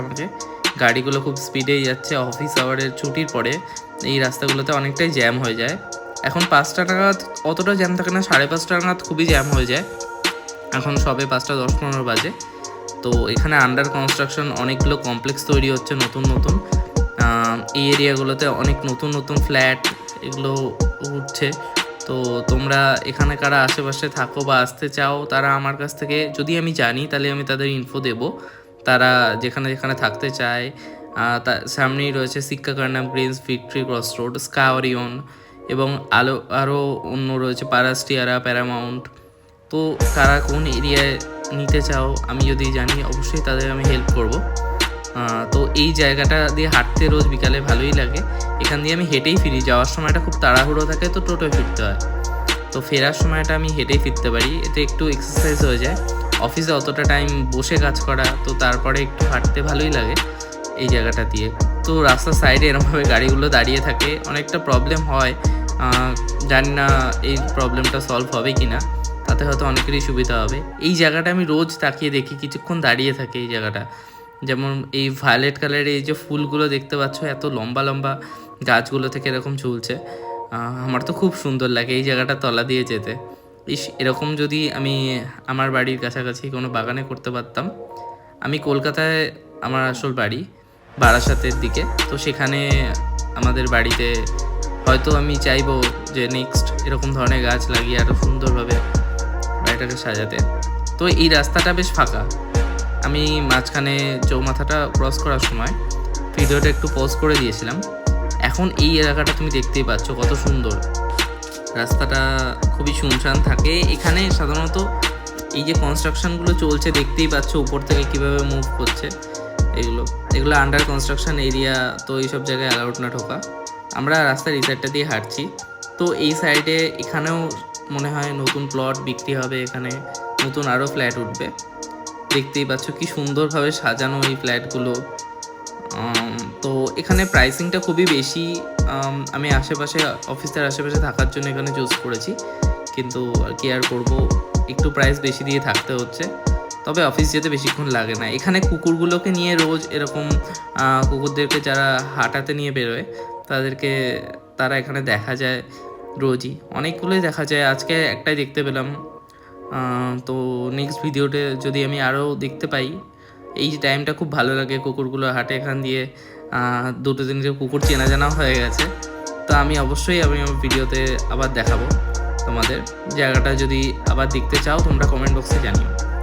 আমাকে গাড়িগুলো খুব স্পিডেই যাচ্ছে। অফিস আওয়ারের ছুটির পরে এই রাস্তাগুলোতে অনেকটাই জ্যাম হয়ে যায়। এখন ৫টা নাগাদ অতটা জ্যাম থাকে না, ৫:৩০ নাগাদ খুবই জ্যাম হয়ে যায়। এখন সবে ৫টা ১০-১৫ বাজে। তো এখানে আন্ডার কনস্ট্রাকশন অনেকগুলো কমপ্লেক্স তৈরি হচ্ছে নতুন নতুন। এই এরিয়াগুলোতে অনেক নতুন নতুন ফ্ল্যাট এগুলো উঠছে। তো তোমরা এখানে কারা আশেপাশে থাকো বা আসতে চাও, তারা আমার কাছ থেকে যদি আমি জানি তাহলে আমি তাদের ইনফো দেবো। তারা যেখানে যেখানে থাকতে চায়, সামনেই রয়েছে Sikka Karnam Greens, Victory Cross Road, SKA Orion এবং আরও অন্য রয়েছে পারাস্টিয়ারা, প্যারামাউন্ট। তো কারা কোন এরিয়ায় নিতে চাও আমি যদি জানি অবশ্যই তাদের আমি হেল্প করব। তো এই জায়গাটা দিয়ে হাঁটতে রোজ বিকালে ভালোই লাগে। এখান দিয়ে আমি হেঁটেই ফিরি। যাওয়ার সময়টা খুব তাড়াহুড়ো থাকে, তো টোটোয় ফিরতে হয়। তো ফেরার সময়টা আমি হেঁটেই ফিরতে পারি, এতে একটু এক্সারসাইজ হয়ে যায়। অফিসে অতটা টাইম বসে কাজ করা, তো তারপরে একটু হাঁটতে ভালোই লাগে এই জায়গাটা দিয়ে। তো রাস্তার সাইডে এরকমভাবে গাড়িগুলো দাঁড়িয়ে থাকে, অনেকটা প্রবলেম হয়। জানি না এই প্রবলেমটা সলভ হবে কি না, তাতে হয়তো অনেকেরই সুবিধা হবে। এই জায়গাটা আমি রোজ তাকিয়ে দেখি, কিছুক্ষণ দাঁড়িয়ে থাকে এই জায়গাটা। যেমন এই ভায়োলেট কালারের এই যে ফুলগুলো দেখতে পাচ্ছ, এত লম্বা লম্বা গাছগুলো থেকে এরকম ঝুলছে। আমার তো খুব সুন্দর লাগে এই জায়গাটা তলা দিয়ে যেতে। এরকম যদি আমি আমার বাড়ির কাছাকাছি কোনো বাগানে করতে পারতাম। আমি কলকাতায় আমার আসল বাড়ি, বারাসাতের দিকে। তো সেখানে আমাদের বাড়িতে হয়তো আমি চাইবো যে নেক্সট এরকম ধরনের গাছ লাগিয়ে আরও সুন্দরভাবে বাড়িটাকে সাজাতে। তো এই রাস্তাটা বেশ ফাঁকা। আমি মাঝখানে চৌমাথাটা ক্রস করার সময় ভিডিওটা একটু পজ করে দিয়েছিলাম। এখন এই এলাকাটা তুমি দেখতেই পাচ্ছ কত সুন্দর। রাস্তাটা খুবই শুনশান থাকে এখানে। সাধারণত এই যে কনস্ট্রাকশনগুলো চলছে দেখতেই পাচ্ছ উপর থেকে কীভাবে মুভ করছে। এগুলো আন্ডার কনস্ট্রাকশন এরিয়া, তো এইসব জায়গায় অ্যালাউড না ঢোকা। আমরা রাস্তার এই সাইডটা দিয়ে হাঁটছি। তো এই সাইডে এখানেও মনে হয় নতুন প্লট বিক্রি হবে, এখানে নতুন আরও ফ্ল্যাট উঠবে। দেখতেই পাচ্ছ কি সুন্দরভাবে সাজানো এই ফ্ল্যাটগুলো। তো এখানে প্রাইসিংটা খুবই বেশি। আমি আশেপাশে অফিসের আশেপাশে থাকার জন্য এখানে চুজ করেছি, কিন্তু কি আর করবো, একটু প্রাইস বেশি দিয়ে থাকতে হচ্ছে। তবে অফিস যেতে বেশিক্ষণ লাগে না। এখানে কুকুরগুলোকে নিয়ে রোজ এরকম কুকুরদেরকে যারা হাঁটাতে নিয়ে বেরোয় তারা এখানে দেখা যায় রোজই, অনেকগুলোই দেখা যায়। আজকে একটাই দেখতে পেলাম। তো নেক্সট ভিডিওতে যদি আমি আরও দেখতে পাই, এই টাইমটা খুব ভালো লাগে। কুকুরগুলো হাঁটে এখান দিয়ে, 2-3 কুকুর চেনা জানাও হয়ে গেছে। তো আমি অবশ্যই আমার ভিডিওতে আবার দেখাবো তোমাদের। জায়গাটা যদি আবার দেখতে চাও তোমরা কমেন্ট বক্সে জানিও।